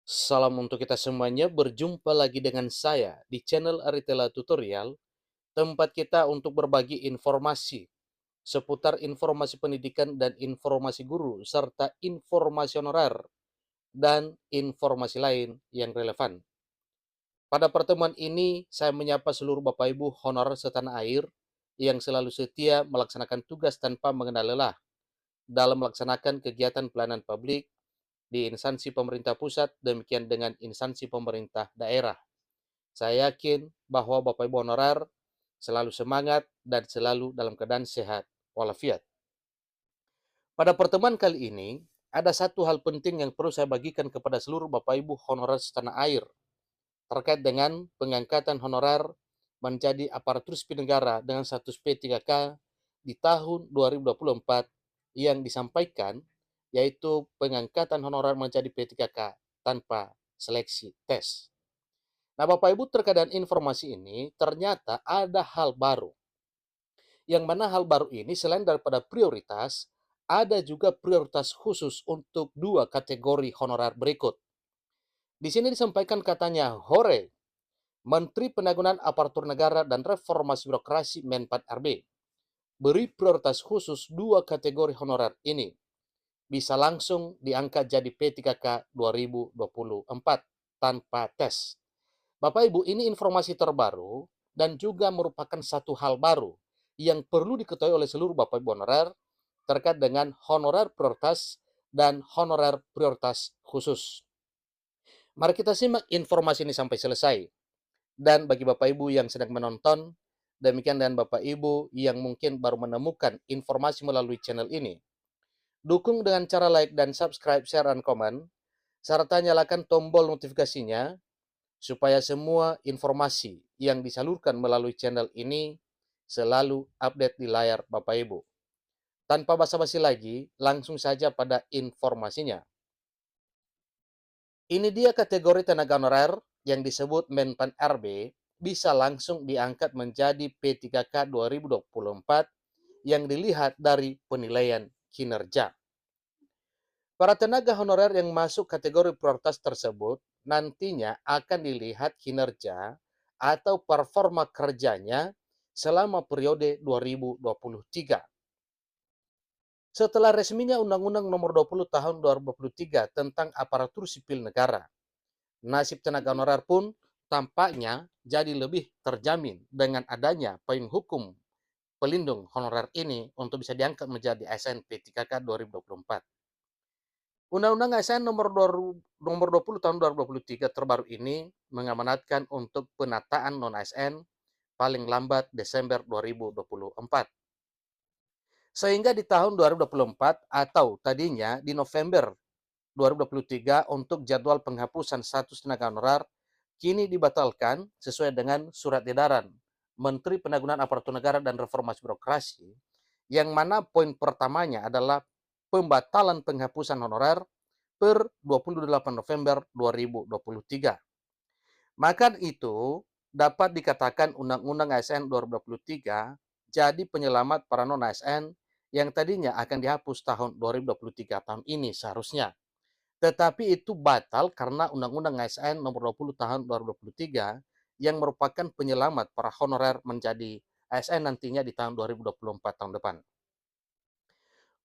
Salam untuk kita semuanya, berjumpa lagi dengan saya di channel Aritela Tutorial, tempat kita untuk berbagi informasi seputar informasi pendidikan dan informasi guru, serta informasi honorer dan informasi lain yang relevan. Pada pertemuan ini, saya menyapa seluruh Bapak Ibu honorer setanah air yang selalu setia melaksanakan tugas tanpa mengenal lelah dalam melaksanakan kegiatan pelayanan publik di instansi pemerintah pusat, demikian dengan instansi pemerintah daerah. Saya yakin bahwa Bapak Ibu honorer selalu semangat dan selalu dalam keadaan sehat walafiat. Pada pertemuan kali ini, ada satu hal penting yang perlu saya bagikan kepada seluruh Bapak Ibu honorer setanah air terkait dengan pengangkatan honorer menjadi aparatur sipil negara dengan status P3K di tahun 2024 yang disampaikan, yaitu pengangkatan honorer menjadi P3K tanpa seleksi tes. Nah, Bapak Ibu, terkait dengan informasi ini, ternyata ada hal baru. Yang mana hal baru ini selain daripada prioritas, ada juga prioritas khusus untuk dua kategori honorer berikut. Di sini disampaikan katanya, hore, Menteri Penanggulangan Aparatur Negara dan Reformasi Birokrasi Menpan RB beri prioritas khusus dua kategori honorer ini. Bisa langsung diangkat jadi P3K 2024 tanpa tes. Bapak Ibu, ini informasi terbaru dan juga merupakan satu hal baru yang perlu diketahui oleh seluruh Bapak Ibu honorer terkait dengan honorer prioritas dan honorer prioritas khusus. Mari kita simak informasi ini sampai selesai. Dan bagi Bapak Ibu yang sedang menonton, demikian dengan Bapak Ibu yang mungkin baru menemukan informasi melalui channel ini, dukung dengan cara like dan subscribe, share, dan komen, serta nyalakan tombol notifikasinya supaya semua informasi yang disalurkan melalui channel ini selalu update di layar Bapak Ibu. Tanpa basa-basi lagi, langsung saja pada informasinya. Ini dia kategori tenaga honorer yang disebut Menpan RB bisa langsung diangkat menjadi P3K 2024 yang dilihat dari penilaian kinerja. Para tenaga honorer yang masuk kategori prioritas tersebut nantinya akan dilihat kinerja atau performa kerjanya selama periode 2023. Setelah resminya Undang-Undang Nomor 20 Tahun 2023 tentang Aparatur Sipil Negara, nasib tenaga honorer pun tampaknya jadi lebih terjamin dengan adanya payung hukum pelindung honorer ini untuk bisa diangkat menjadi ASN P3K 2024. Undang-Undang ASN nomor 20 tahun 2023 terbaru ini mengamanatkan untuk penataan non-ASN paling lambat Desember 2024. Sehingga di tahun 2024 atau tadinya di November 2023 untuk jadwal penghapusan status tenaga honorer kini dibatalkan sesuai dengan surat edaran Menteri Penanggulangan Aparatur Negara dan Reformasi Birokrasi, yang mana poin pertamanya adalah pembatalan penghapusan honorer per 28 November 2023. Maka itu dapat dikatakan Undang-Undang ASN 2023 jadi penyelamat para non-ASN yang tadinya akan dihapus tahun 2023 tahun ini seharusnya. Tetapi itu batal karena Undang-Undang ASN Nomor 20 Tahun 2023 yang merupakan penyelamat para honorer menjadi ASN nantinya di tahun 2024 tahun depan.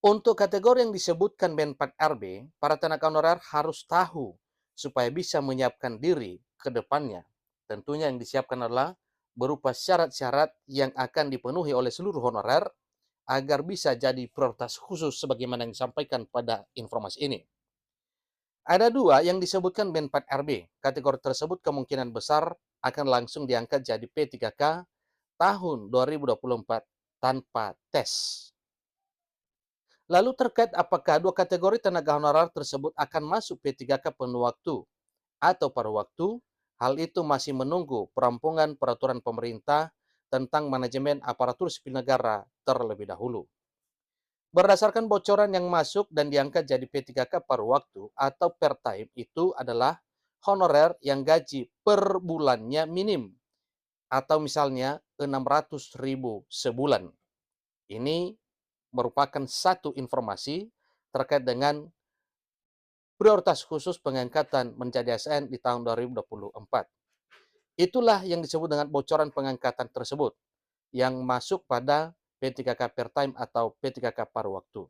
Untuk kategori yang disebutkan Menpan RB, para tenaga honorer harus tahu supaya bisa menyiapkan diri ke depannya. Tentunya yang disiapkan adalah berupa syarat-syarat yang akan dipenuhi oleh seluruh honorer agar bisa jadi prioritas khusus sebagaimana yang disampaikan pada informasi ini. Ada dua yang disebutkan Menpan RB. Kategori tersebut kemungkinan besar akan langsung diangkat jadi P3K tahun 2024 tanpa tes. Lalu terkait apakah dua kategori tenaga honorer tersebut akan masuk P3K penuh waktu atau paruh waktu, hal itu masih menunggu perampungan peraturan pemerintah tentang manajemen aparatur sipil negara terlebih dahulu. Berdasarkan bocoran yang masuk dan diangkat jadi P3K paruh waktu atau per time itu adalah honorer yang gaji per bulannya minim atau misalnya 600.000 sebulan. Ini merupakan satu informasi terkait dengan prioritas khusus pengangkatan menjadi ASN di tahun 2024. Itulah yang disebut dengan bocoran pengangkatan tersebut, yang masuk pada P3K part-time atau P3K paruh waktu.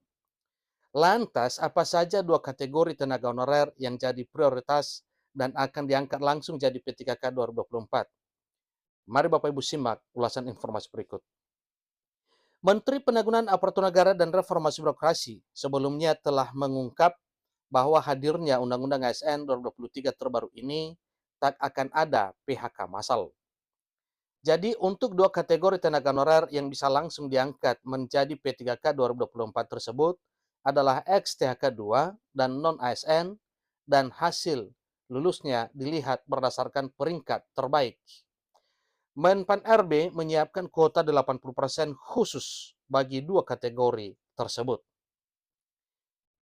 Lantas, apa saja dua kategori tenaga honorer yang jadi prioritas dan akan diangkat langsung jadi P3K 2024? Mari Bapak Ibu simak ulasan informasi berikut. Menteri Penanggulangan Aparatur Negara dan Reformasi Birokrasi sebelumnya telah mengungkap bahwa hadirnya Undang-Undang ASN 2023 terbaru ini tak akan ada PHK massal. Jadi untuk dua kategori tenaga honorer yang bisa langsung diangkat menjadi P3K 2024 tersebut adalah ex-THK 2 dan non-ASN, dan hasil lulusnya dilihat berdasarkan peringkat terbaik. Menpan RB menyiapkan kuota 80% khusus bagi dua kategori tersebut.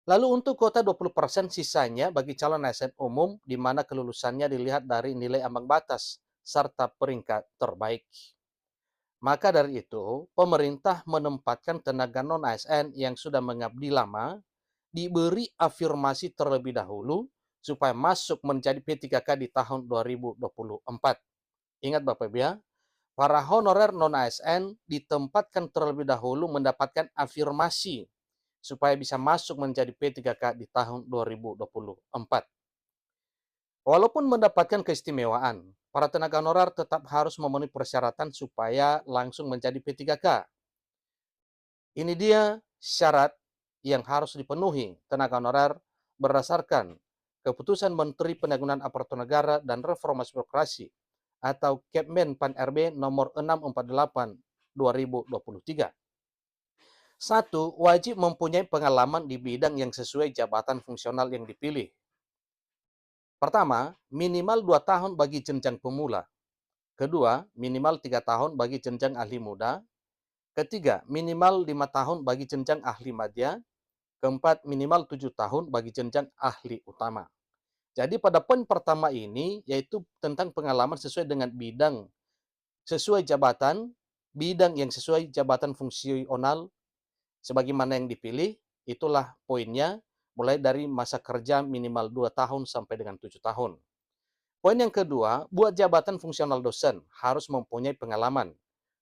Lalu untuk kuota 20% sisanya bagi calon ASN umum, di mana kelulusannya dilihat dari nilai ambang batas serta peringkat terbaik. Maka dari itu, pemerintah menempatkan tenaga non-ASN yang sudah mengabdi lama diberi afirmasi terlebih dahulu supaya masuk menjadi P3K di tahun 2024. Ingat Bapak Ibu ya, para honorer non-ASN ditempatkan terlebih dahulu mendapatkan afirmasi supaya bisa masuk menjadi P3K di tahun 2024. Walaupun mendapatkan keistimewaan, para tenaga honorer tetap harus memenuhi persyaratan supaya langsung menjadi P3K. Ini dia syarat yang harus dipenuhi tenaga honorer berdasarkan Keputusan Menteri Penanggulangan Aparatur Negara dan Reformasi Birokrasi atau Kepmen Pan RB nomor 648 2023. 1. Wajib mempunyai pengalaman di bidang yang sesuai jabatan fungsional yang dipilih. Pertama, minimal 2 tahun bagi jenjang pemula. Kedua, minimal 3 tahun bagi jenjang ahli muda. Ketiga, minimal 5 tahun bagi jenjang ahli madya. Keempat, minimal 7 tahun bagi jenjang ahli utama. Jadi pada poin pertama ini, yaitu tentang pengalaman sesuai dengan bidang, sesuai jabatan, bidang yang sesuai jabatan fungsional, sebagaimana yang dipilih, itulah poinnya, mulai dari masa kerja minimal 2 tahun sampai dengan 7 tahun. Poin yang kedua, buat jabatan fungsional dosen harus mempunyai pengalaman.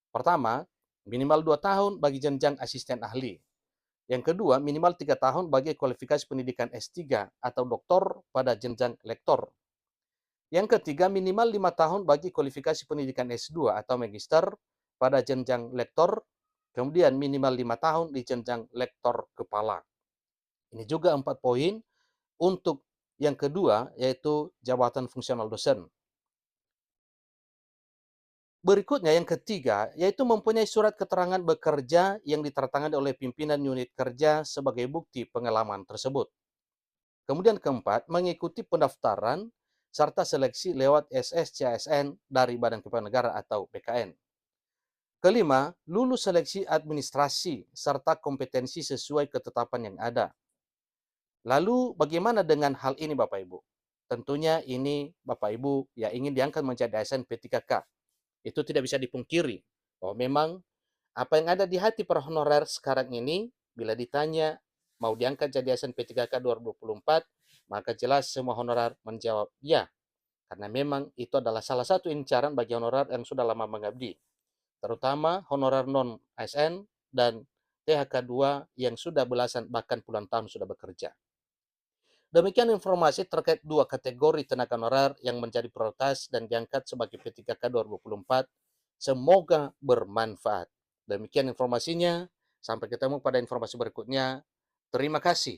Pertama, minimal 2 tahun bagi jenjang asisten ahli. Yang kedua, minimal 3 tahun bagi kualifikasi pendidikan S3 atau doktor pada jenjang lektor. Yang ketiga, minimal 5 tahun bagi kualifikasi pendidikan S2 atau magister pada jenjang lektor. Kemudian minimal 5 tahun di jenjang lektor kepala. Ini juga 4 poin untuk yang kedua, yaitu jabatan fungsional dosen. Berikutnya yang ketiga, yaitu mempunyai surat keterangan bekerja yang ditandatangani oleh pimpinan unit kerja sebagai bukti pengalaman tersebut. Kemudian keempat, mengikuti pendaftaran serta seleksi lewat SSCASN dari Badan Kepegawaian Negara atau BKN. Kelima, lulus seleksi administrasi serta kompetensi sesuai ketetapan yang ada. Lalu bagaimana dengan hal ini Bapak Ibu? Tentunya ini Bapak Ibu ya ingin diangkat menjadi ASN P3K. Itu tidak bisa dipungkiri bahwa memang apa yang ada di hati para honorer sekarang ini, bila ditanya mau diangkat jadi ASN P3K 2024, maka jelas semua honorer menjawab ya, karena memang itu adalah salah satu incaran bagi honorer yang sudah lama mengabdi, terutama honorer non-ASN dan THK 2 yang sudah belasan bahkan puluhan tahun sudah bekerja. Demikian informasi terkait dua kategori tenaga honorer yang menjadi prioritas dan diangkat sebagai P3K 2024. Semoga bermanfaat. Demikian informasinya. Sampai ketemu pada informasi berikutnya. Terima kasih.